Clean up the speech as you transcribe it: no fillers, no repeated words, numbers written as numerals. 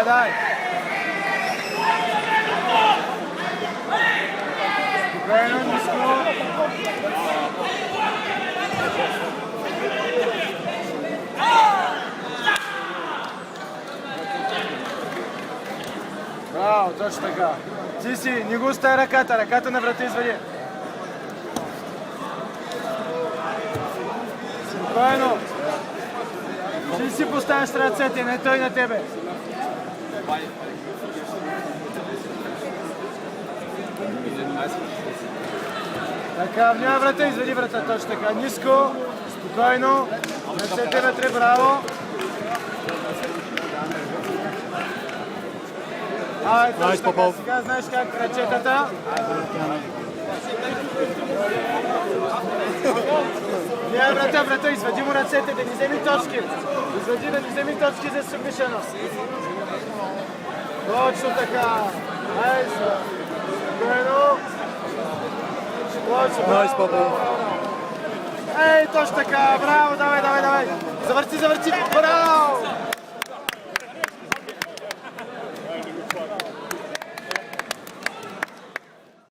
дай. Спокойно, ниско. Браво, точно така. Ти си, не го остави ръката на врата извади. Спокойно. Ти си поставяш ръцете, не той на тебе. Така, внимай врата, извади врата, точно така. Ниско, спокойно. Ръцете вътре, браво. Найс, Попов. Сега знаеш как ръчетата. Не, врата, извади му ръцете, да ни вземи точки. Извади да ни вземи точки за субмишено. Точно така. Найс. Спокойно. Точно. Найс, Попов. Ей, точно така. Браво, давай. Завърти. Браво.